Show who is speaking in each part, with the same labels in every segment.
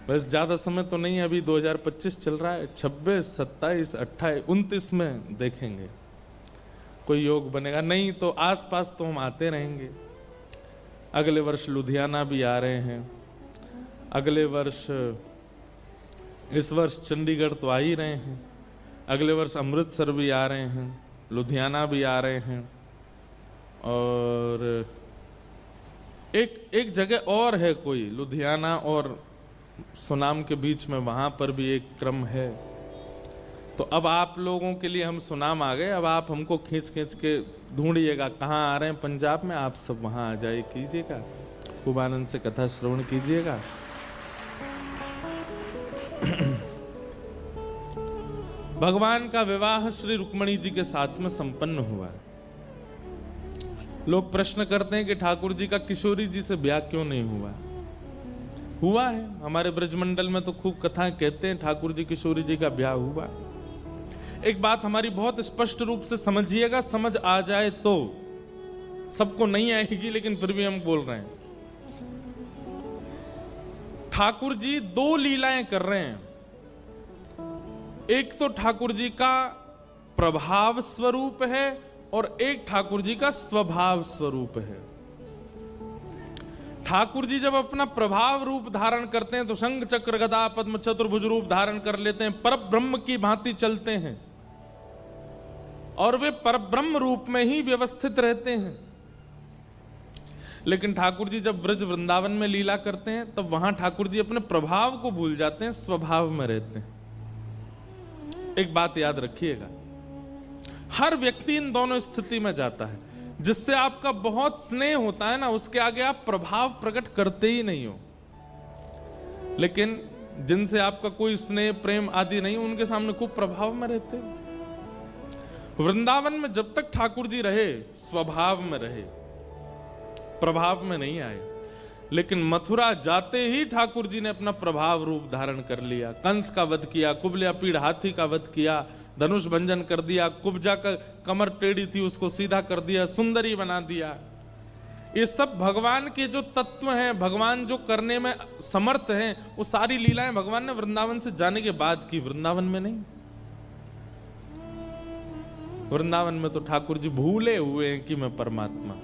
Speaker 1: बस ज्यादा समय तो नहीं है, अभी 2025 चल रहा है, 26, 27, 28, 29 में देखेंगे कोई योग बनेगा। नहीं तो आसपास तो हम आते रहेंगे। अगले वर्ष लुधियाना भी आ रहे हैं, अगले वर्ष, इस वर्ष चंडीगढ़ तो आ ही रहे हैं, अगले वर्ष अमृतसर भी आ रहे हैं, लुधियाना भी आ रहे हैं, और एक जगह और है कोई, लुधियाना और सुनाम के बीच में, वहां पर भी एक क्रम है। तो अब आप लोगों के लिए हम सुनाम आ गए, अब आप हमको खींच खींच के ढूंढिएगा कहाँ आ रहे हैं पंजाब में, आप सब वहां आ जाए कीजिएगा, खूब आनंद से कथा श्रवण कीजिएगा। भगवान का विवाह श्री रुक्मणी जी के साथ में संपन्न हुआ। लोग प्रश्न करते हैं कि ठाकुर जी का किशोरी जी से ब्याह क्यों नहीं हुआ। हुआ है, हमारे ब्रजमंडल में तो खूब कथाएं कहते हैं ठाकुर जी किशोरी जी का ब्याह हुआ। एक बात हमारी बहुत स्पष्ट रूप से समझिएगा, समझ आ जाए तो, सबको नहीं आएगी लेकिन फिर भी हम बोल रहे हैं। ठाकुर जी दो लीलाएं कर रहे हैं। एक तो ठाकुर जी का प्रभाव स्वरूप है और एक ठाकुर जी का स्वभाव स्वरूप है। ठाकुर जी जब अपना प्रभाव रूप धारण करते हैं तो शंख चक्र गदा पद्म चतुर्भुज रूप धारण कर लेते हैं, परब्रह्म की भांति चलते हैं और वे परब्रह्म रूप में ही व्यवस्थित रहते हैं। लेकिन ठाकुर जी जब ब्रज वृंदावन में लीला करते हैं तब वहां ठाकुर जी अपने प्रभाव को भूल जाते हैं, स्वभाव में रहते हैं। एक बात याद रखिएगा, हर व्यक्ति इन दोनों स्थिति में जाता है। जिससे आपका बहुत स्नेह होता है ना, उसके आगे आप प्रभाव प्रकट करते ही नहीं हो। लेकिन जिनसे आपका कोई स्नेह प्रेम आदि नहीं, उनके सामने खूब प्रभाव में रहते हो। वृंदावन में जब तक ठाकुर जी रहे, स्वभाव में रहे, प्रभाव में नहीं आए। लेकिन मथुरा जाते ही ठाकुर जी ने अपना प्रभाव रूप धारण कर लिया। कंस का वध किया, कुबल्या पीड़ हाथी का वध किया, धनुष भंजन कर दिया, कुब्जा का कमर टेढ़ी थी उसको सीधा कर दिया, सुंदरी बना दिया। ये सब भगवान के जो तत्व हैं, भगवान जो करने में समर्थ हैं, वो सारी लीलाएं भगवान ने वृंदावन से जाने के बाद की, वृंदावन में नहीं। वृंदावन में तो ठाकुर जी भूले हुए हैं कि मैं परमात्मा।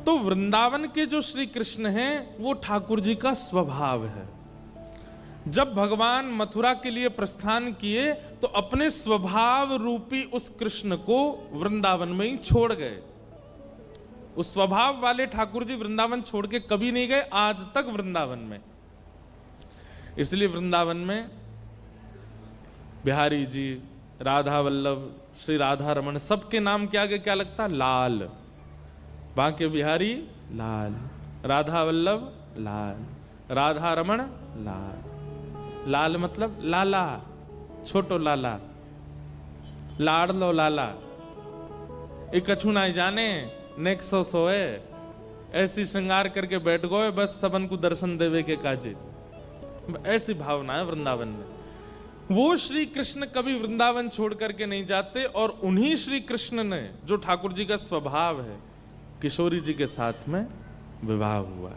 Speaker 1: तो वृंदावन के जो श्री कृष्ण हैं वो ठाकुर जी का स्वभाव है। जब भगवान मथुरा के लिए प्रस्थान किए तो अपने स्वभाव रूपी उस कृष्ण को वृंदावन में ही छोड़ गए। उस स्वभाव वाले ठाकुर जी वृंदावन छोड़ के कभी नहीं गए, आज तक वृंदावन में। इसलिए वृंदावन में बिहारी जी, राधा वल्लभ, श्री राधा रमन, सबके नाम के आगे क्या लगता? लाल। बांके बिहारी लाल, राधा वल्लभ लाल, राधा रमन लाल। लाल मतलब लाला, छोटो लाला, लाडलो लाला। एक कछु ना जाने नेक सो सोए, ऐसी श्रृंगार करके बैठ गए बस सबन को दर्शन देवे के काजे। ऐसी भावना है वृंदावन में। वो श्री कृष्ण कभी वृंदावन छोड़ करके नहीं जाते, और उन्हीं श्री कृष्ण ने, जो ठाकुर जी का स्वभाव है, किशोरी जी के साथ में विवाह हुआ।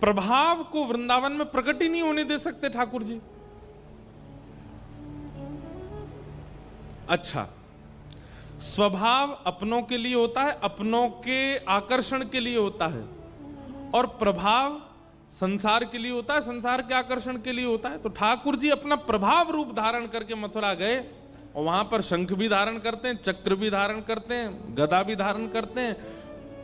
Speaker 1: प्रभाव को वृंदावन में प्रकट ही नहीं होने दे सकते ठाकुर जी। अच्छा, स्वभाव अपनों के लिए होता है, अपनों के आकर्षण के लिए होता है, और प्रभाव संसार के लिए होता है, संसार के आकर्षण के लिए होता है। तो ठाकुर जी अपना प्रभाव रूप धारण करके मथुरा गए, और वहां पर शंख भी धारण करते हैं, चक्र भी धारण करते हैं, गदा भी धारण करते हैं,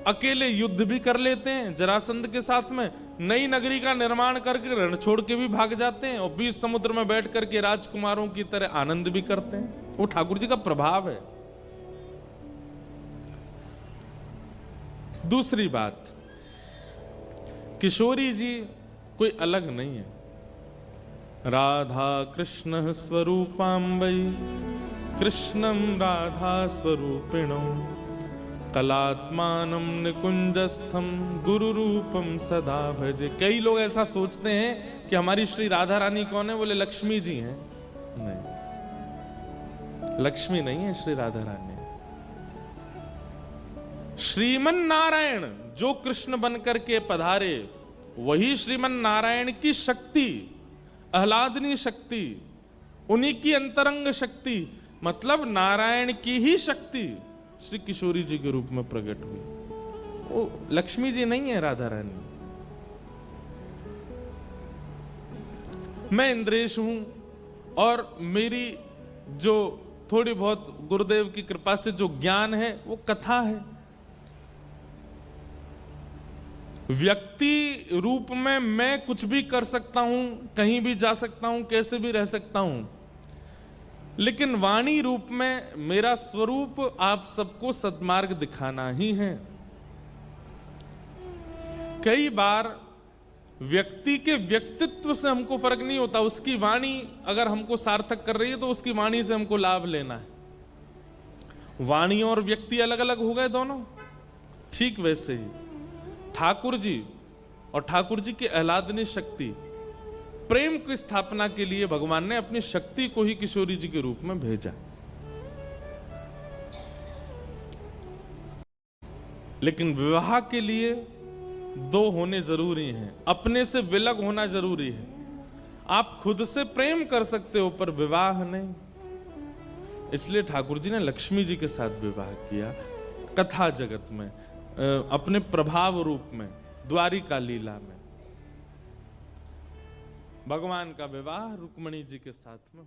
Speaker 1: अकेले युद्ध भी कर लेते हैं जरासंध के साथ में, नई नगरी का निर्माण करके रण छोड़ के भी भाग जाते हैं, और बीच समुद्र में बैठ करके राजकुमारों की तरह आनंद भी करते हैं। वो ठाकुर जी का प्रभाव है। दूसरी बात, किशोरी जी कोई अलग नहीं है। राधा कृष्ण स्वरूपाम्बई कृष्णं राधा स्वरूपिणं कलात्मानं निकुंजस्थम गुरु रूपम सदा भजे। कई लोग ऐसा सोचते हैं कि हमारी श्री राधा रानी कौन है? बोले लक्ष्मी जी हैं। नहीं, लक्ष्मी नहीं है श्री राधा रानी। श्रीमन नारायण जो कृष्ण बनकर के पधारे वही श्रीमन नारायण की शक्ति, आह्लादनी शक्ति, उन्हीं की अंतरंग शक्ति, मतलब नारायण की ही शक्ति श्री किशोरी जी के रूप में प्रकट हुई। वो लक्ष्मी जी नहीं है, राधा रानी। मैं इंद्रेश हूं और मेरी जो थोड़ी बहुत गुरुदेव की कृपा से जो ज्ञान है वो कथा है। व्यक्ति रूप में मैं कुछ भी कर सकता हूं, कहीं भी जा सकता हूं, कैसे भी रह सकता हूं, लेकिन वाणी रूप में मेरा स्वरूप आप सबको सद्मार्ग दिखाना ही है। कई बार व्यक्ति के व्यक्तित्व से हमको फर्क नहीं होता, उसकी वाणी अगर हमको सार्थक कर रही है तो उसकी वाणी से हमको लाभ लेना है। वाणी और व्यक्ति अलग अलग हो गए दोनों। ठीक वैसे ही ठाकुर जी और ठाकुर जी की आह्लादनी शक्ति, प्रेम की स्थापना के लिए भगवान ने अपनी शक्ति को ही किशोरी जी के रूप में भेजा। लेकिन विवाह के लिए दो होने जरूरी हैं, अपने से विलग होना जरूरी है। आप खुद से प्रेम कर सकते हो पर विवाह नहीं। इसलिए ठाकुर जी ने लक्ष्मी जी के साथ विवाह किया कथा जगत में, अपने प्रभाव रूप में, द्वारिका लीला में। भगवान का विवाह रुक्मिणी जी के साथ में